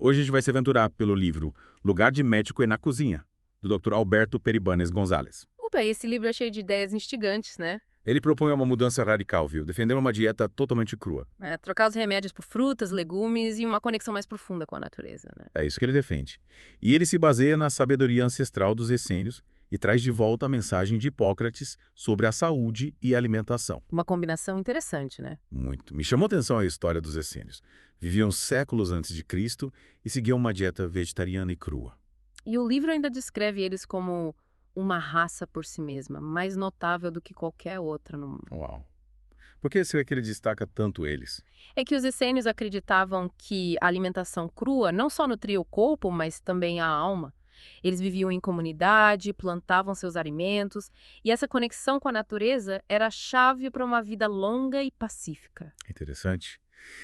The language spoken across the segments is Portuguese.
Hoje a gente vai se aventurar pelo livro Lugar de Médico é na Cozinha, do Dr. Alberto Peribanes Gonzalez. Opa, esse livro é cheio de ideias instigantes, né? Ele propõe uma mudança radical, viu? Defender uma dieta totalmente crua. Trocar os remédios por frutas, legumes e uma conexão mais profunda com a natureza, né? É isso que ele defende. E ele se baseia na sabedoria ancestral dos essênios e traz de volta a mensagem de Hipócrates sobre a saúde e a alimentação. Uma combinação interessante, né? Muito. Me chamou a atenção a história dos essênios. Viviam séculos antes de Cristo e seguiam uma dieta vegetariana e crua. E o livro ainda descreve eles como uma raça por si mesma, mais notável do que qualquer outra no mundo. Uau. Por que será que ele destaca tanto eles? É que os essênios acreditavam que a alimentação crua não só nutria o corpo, mas também a alma. Eles viviam em comunidade, plantavam seus alimentos, e essa conexão com a natureza era a chave para uma vida longa e pacífica. Interessante.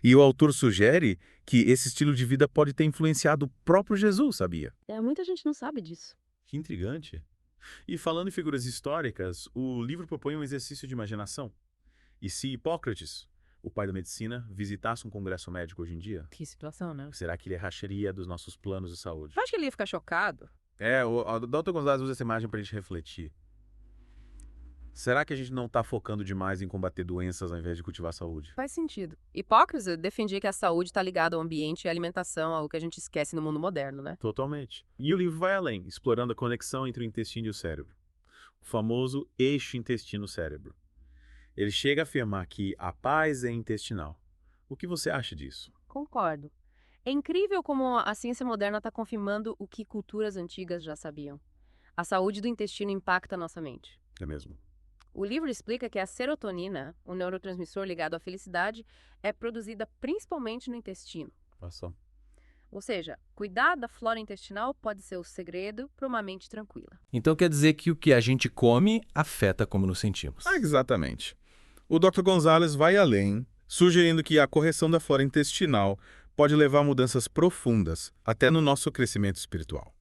E o autor sugere que esse estilo de vida pode ter influenciado o próprio Jesus, sabia? Muita gente não sabe disso. Que intrigante. E falando em figuras históricas, o livro propõe um exercício de imaginação. E se Hipócrates, o pai da medicina, visitasse um congresso médico hoje em dia, Que situação, né? será que ele racharia dos nossos planos de saúde? Eu acho que ele ia ficar chocado. O Dr. Gonzalez usa essa imagem para a gente refletir. Será que a gente não está focando demais em combater doenças ao invés de cultivar a saúde? Faz sentido. Hipócrates defendia que a saúde está ligada ao ambiente e à alimentação, algo que a gente esquece no mundo moderno, né? Totalmente. E o livro vai além, explorando a conexão entre o intestino e o cérebro. O famoso eixo intestino-cérebro. Ele chega a afirmar que a paz é intestinal. O que você acha disso? Concordo. É incrível como a ciência moderna está confirmando o que culturas antigas já sabiam. A saúde do intestino impacta a nossa mente. É mesmo? O livro explica que a serotonina, o neurotransmissor ligado à felicidade, é produzida principalmente no intestino. Passou. Ou seja, cuidar da flora intestinal pode ser o segredo para uma mente tranquila. Então quer dizer que o que a gente come afeta como nos sentimos. Exatamente. O Dr. Gonzalez vai além, sugerindo que a correção da flora intestinal pode levar a mudanças profundas, até no nosso crescimento espiritual.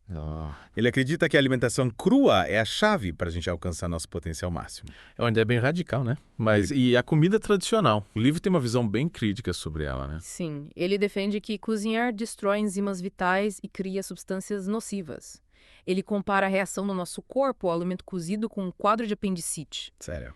Ele acredita que a alimentação crua é a chave para a gente alcançar nosso potencial máximo. É uma ideia bem radical, né? Mas e a comida tradicional? O livro tem uma visão bem crítica sobre ela, né? Sim, ele defende que cozinhar destrói enzimas vitais e cria substâncias nocivas. Ele compara a reação do nosso corpo ao alimento cozido com um quadro de apendicite. Sério.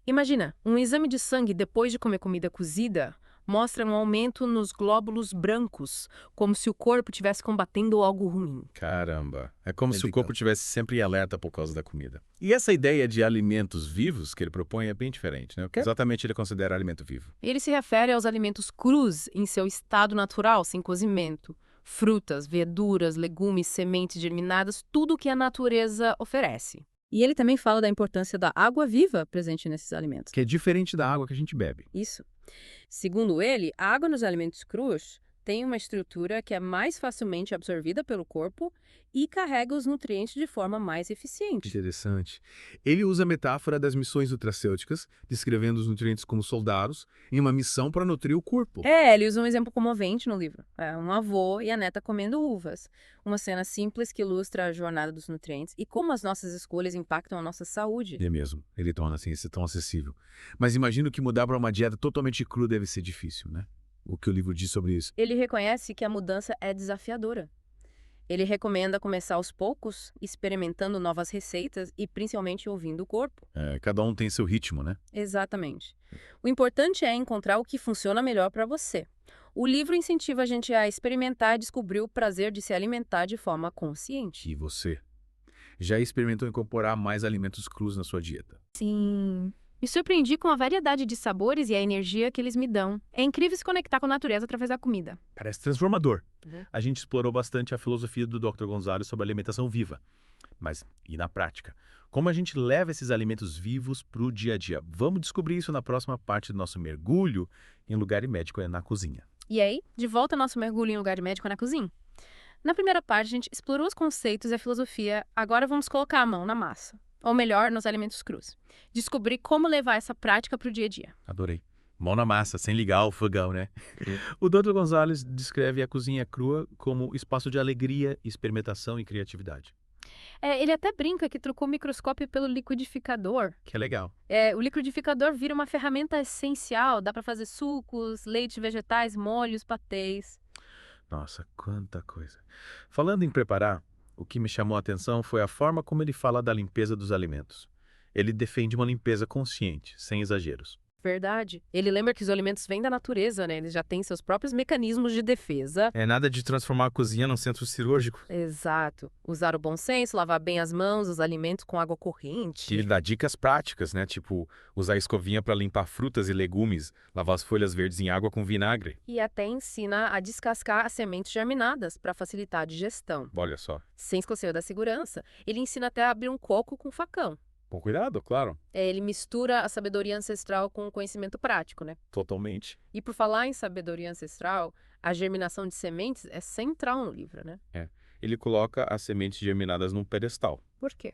Imagina, um exame de sangue depois de comer comida cozida mostra um aumento nos glóbulos brancos, como se o corpo estivesse combatendo algo ruim. Caramba. É como se o Legal. corpo estivesse sempre em alerta por causa da comida. E essa ideia de alimentos vivos que ele propõe é bem diferente, né? O que exatamente ele considera alimento vivo? Ele se refere aos alimentos crus em seu estado natural, sem cozimento. Frutas, verduras, legumes, sementes germinadas, tudo o que a natureza oferece. E ele também fala da importância da água viva presente nesses alimentos. Que é diferente da água que a gente bebe. Isso. Segundo ele, a água nos alimentos crus tem uma estrutura que é mais facilmente absorvida pelo corpo e carrega os nutrientes de forma mais eficiente. Interessante. Ele usa a metáfora das missões nutracêuticas, descrevendo os nutrientes como soldados em uma missão para nutrir o corpo. Ele usa um exemplo comovente no livro. Um avô e a neta comendo uvas. Uma cena simples que ilustra a jornada dos nutrientes e como as nossas escolhas impactam a nossa saúde. É mesmo. Ele torna assim isso tão acessível. Mas imagino que mudar para uma dieta totalmente crua deve ser difícil, né? O que o livro diz sobre isso. Ele reconhece que a mudança é desafiadora. Ele recomenda começar aos poucos, experimentando novas receitas e principalmente ouvindo o corpo. Cada um tem seu ritmo, né? Exatamente. O importante é encontrar o que funciona melhor para você. O livro incentiva a gente a experimentar e descobrir o prazer de se alimentar de forma consciente. E você? Já experimentou incorporar mais alimentos crus na sua dieta? Sim. Me surpreendi com a variedade de sabores e a energia que eles me dão. É incrível se conectar com a natureza através da comida. Parece transformador. Uhum. A gente explorou bastante a filosofia do Dr. Gonzalez sobre alimentação viva. Mas, e na prática? Como a gente leva esses alimentos vivos para o dia a dia? Vamos descobrir isso na próxima parte do nosso mergulho em Lugar Médico na Cozinha. E aí, de volta ao nosso mergulho em lugar de médico na cozinha. Na primeira parte, a gente explorou os conceitos e a filosofia. Agora vamos colocar a mão na massa. Ou melhor, nos alimentos crus. Descobrir como levar essa prática para o dia a dia. Adorei. Mão na massa, sem ligar o fogão, né? O Dr. Gonzalez descreve a cozinha crua como espaço de alegria, experimentação e criatividade. Ele até brinca que trocou o microscópio pelo liquidificador. Que é legal. O liquidificador vira uma ferramenta essencial. Dá para fazer sucos, leite vegetais, molhos, patês. Nossa, quanta coisa. Falando em preparar, o que me chamou a atenção foi a forma como ele fala da limpeza dos alimentos. Ele defende uma limpeza consciente, sem exageros. Verdade. Ele lembra que os alimentos vêm da natureza, né? Eles já têm seus próprios mecanismos de defesa. É nada de transformar a cozinha num centro cirúrgico. Exato. Usar o bom senso, lavar bem as mãos, os alimentos com água corrente. E ele dá dicas práticas, né? Tipo, usar a escovinha para limpar frutas e legumes, lavar as folhas verdes em água com vinagre. E até ensina a descascar as sementes germinadas para facilitar a digestão. Olha só. Sem esquecer da segurança. Ele ensina até a abrir um coco com facão. Com cuidado, claro. Ele mistura a sabedoria ancestral com o conhecimento prático, né? Totalmente. E por falar em sabedoria ancestral, a germinação de sementes é central no livro, né? Ele coloca as sementes germinadas num pedestal. Por quê?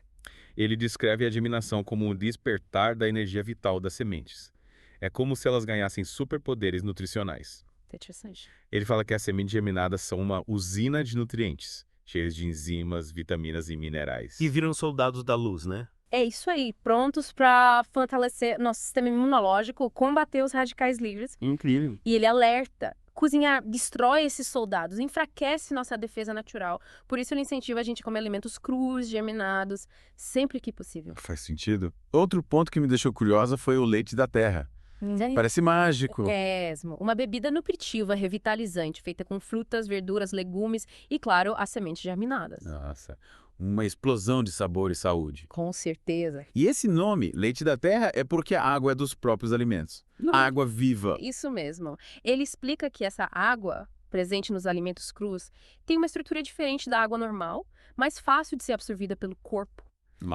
Ele descreve a germinação como um despertar da energia vital das sementes. É como se elas ganhassem superpoderes nutricionais. Interessante. Ele fala que as sementes germinadas são uma usina de nutrientes, cheias de enzimas, vitaminas e minerais. E viram soldados da luz, né? É isso aí, prontos para fortalecer nosso sistema imunológico, combater os radicais livres. Incrível. E ele alerta. Cozinhar destrói esses soldados, enfraquece nossa defesa natural. Por isso ele incentiva a gente a comer alimentos crus, germinados, sempre que possível. Faz sentido. Outro ponto que me deixou curiosa foi o leite da terra. Parece mágico. Mesmo. Uma bebida nutritiva, revitalizante, feita com frutas, verduras, legumes e, claro, as sementes germinadas. Nossa, uma explosão de sabor e saúde. Com certeza. E esse nome, leite da terra, é porque a água é dos próprios alimentos. Água viva. Isso mesmo. Ele explica que essa água presente nos alimentos crus tem uma estrutura diferente da água normal, mais fácil de ser absorvida pelo corpo.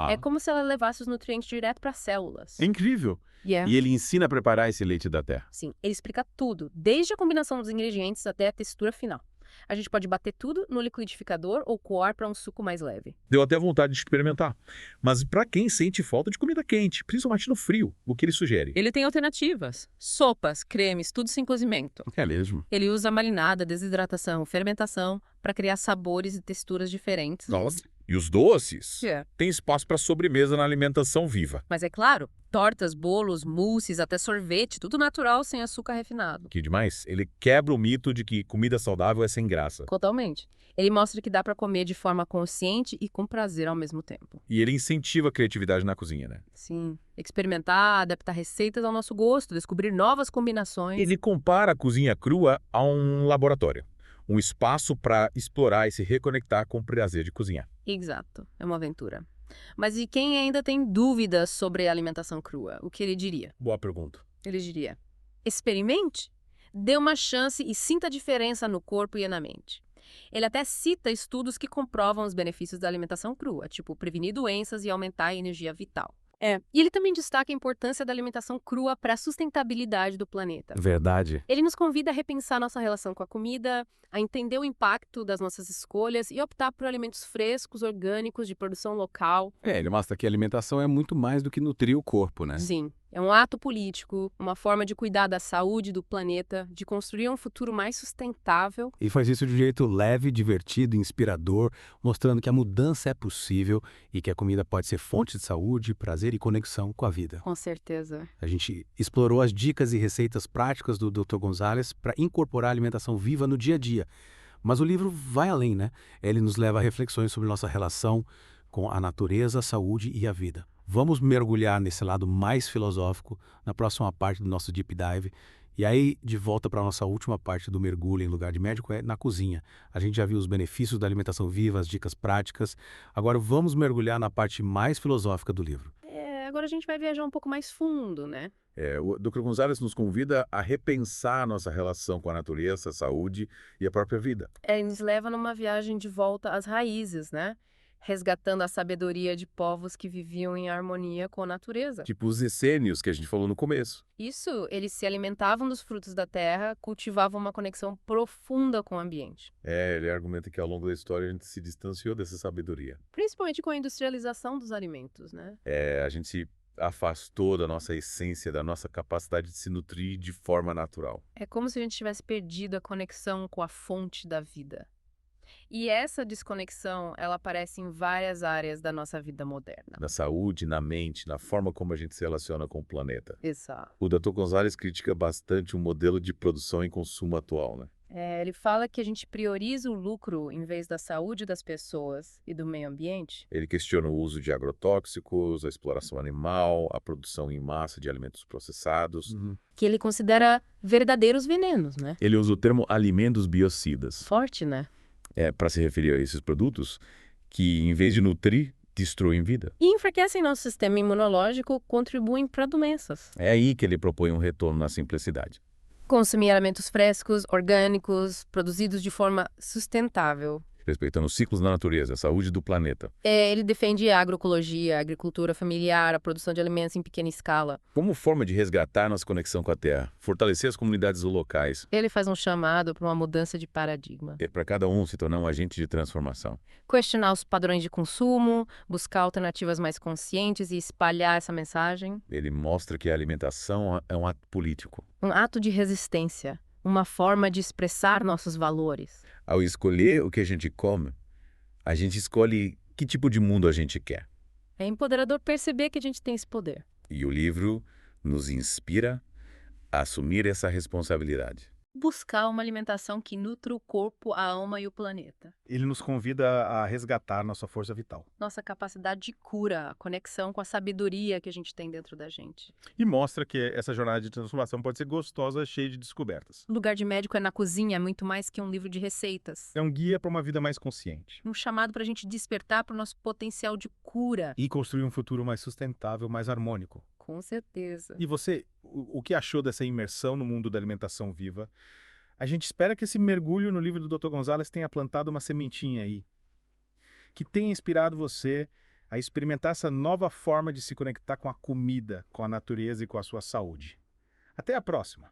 É como se ela levasse os nutrientes direto para as células. É incrível. Yeah. E ele ensina a preparar esse leite da terra. Sim, ele explica tudo, desde a combinação dos ingredientes até a textura final. A gente pode bater tudo no liquidificador ou coar para um suco mais leve. Deu até vontade de experimentar. Mas para quem sente falta de comida quente, principalmente no frio, o que ele sugere? Ele tem alternativas. Sopas, cremes, tudo sem cozimento. É mesmo. Ele usa marinada, desidratação, fermentação para criar sabores e texturas diferentes. Nossa. E os doces? É. Tem espaço para sobremesa na alimentação viva. Mas é claro, tortas, bolos, mousses, até sorvete, tudo natural, sem açúcar refinado. Que demais. Ele quebra o mito de que comida saudável é sem graça. Totalmente. Ele mostra que dá para comer de forma consciente e com prazer ao mesmo tempo. E ele incentiva a criatividade na cozinha, né? Sim. Experimentar, adaptar receitas ao nosso gosto, descobrir novas combinações. Ele compara a cozinha crua a um laboratório. Um espaço para explorar e se reconectar com o prazer de cozinhar. Exato. É uma aventura. Mas e quem ainda tem dúvidas sobre a alimentação crua? O que ele diria? Boa pergunta. Ele diria: experimente, dê uma chance e sinta a diferença no corpo e na mente. Ele até cita estudos que comprovam os benefícios da alimentação crua, tipo prevenir doenças e aumentar a energia vital. E ele também destaca a importância da alimentação crua para a sustentabilidade do planeta. Verdade. Ele nos convida a repensar nossa relação com a comida, a entender o impacto das nossas escolhas e optar por alimentos frescos, orgânicos, de produção local. Ele mostra que a alimentação é muito mais do que nutrir o corpo, né? Sim, é um ato político, uma forma de cuidar da saúde do planeta, de construir um futuro mais sustentável. E faz isso de um jeito leve, divertido, inspirador, mostrando que a mudança é possível e que a comida pode ser fonte de saúde, prazer e conexão com a vida. Com certeza. A gente explorou as dicas e receitas práticas do Dr. Gonzalez para incorporar a alimentação viva no dia a dia. Mas o livro vai além, né? Ele nos leva a reflexões sobre nossa relação com a natureza, a saúde e a vida. Vamos mergulhar nesse lado mais filosófico na próxima parte do nosso Deep Dive. E aí, de volta para a nossa última parte do mergulho em lugar de médico, é na cozinha. A gente já viu os benefícios da alimentação viva, as dicas práticas. Agora vamos mergulhar na parte mais filosófica do livro. Agora a gente vai viajar um pouco mais fundo, né? O Dr. Gonzalez nos convida a repensar nossa relação com a natureza, a saúde e a própria vida. Ele nos leva numa viagem de volta às raízes, né? Resgatando a sabedoria de povos que viviam em harmonia com a natureza. Tipo os essênios que a gente falou no começo. Isso, eles se alimentavam dos frutos da terra, cultivavam uma conexão profunda com o ambiente. Ele argumenta que ao longo da história a gente se distanciou dessa sabedoria. Principalmente com a industrialização dos alimentos, né? A gente se afastou da nossa essência, da nossa capacidade de se nutrir de forma natural. É como se a gente tivesse perdido a conexão com a fonte da vida. E essa desconexão, ela aparece em várias áreas da nossa vida moderna. Na saúde, na mente, na forma como a gente se relaciona com o planeta. Exato. O Dr. Gonzalez critica bastante o modelo de produção e consumo atual, né? Ele fala que a gente prioriza o lucro em vez da saúde das pessoas e do meio ambiente. Ele questiona o uso de agrotóxicos, a exploração animal, a produção em massa de alimentos processados. Que ele considera verdadeiros venenos, né? Ele usa o termo alimentos biocidas. Forte, né? Para se referir a esses produtos que, em vez de nutrir, destruem vida. E enfraquecem nosso sistema imunológico, contribuem para doenças. É aí que ele propõe um retorno na simplicidade. Consumir alimentos frescos, orgânicos, produzidos de forma sustentável. Respeitando os ciclos da natureza, a saúde do planeta. Ele defende a agroecologia, a agricultura familiar, a produção de alimentos em pequena escala. Como forma de resgatar nossa conexão com a Terra, fortalecer as comunidades locais. Ele faz um chamado para uma mudança de paradigma. É para cada um se tornar um agente de transformação. Questionar os padrões de consumo, buscar alternativas mais conscientes e espalhar essa mensagem. Ele mostra que a alimentação é um ato político. Um ato de resistência, uma forma de expressar nossos valores. Ao escolher o que a gente come, a gente escolhe que tipo de mundo a gente quer. É empoderador perceber que a gente tem esse poder. E o livro nos inspira a assumir essa responsabilidade. Buscar uma alimentação que nutra o corpo, a alma e o planeta. Ele nos convida a resgatar nossa força vital. Nossa capacidade de cura, a conexão com a sabedoria que a gente tem dentro da gente. E mostra que essa jornada de transformação pode ser gostosa, cheia de descobertas. O lugar de médico é na cozinha, é muito mais que um livro de receitas. É um guia para uma vida mais consciente. Um chamado para a gente despertar para o nosso potencial de cura. E construir um futuro mais sustentável, mais harmônico. Com certeza. E você, o que achou dessa imersão no mundo da alimentação viva? A gente espera que esse mergulho no livro do Dr. Gonzalez tenha plantado uma sementinha aí, que tenha inspirado você a experimentar essa nova forma de se conectar com a comida, com a natureza e com a sua saúde. Até a próxima!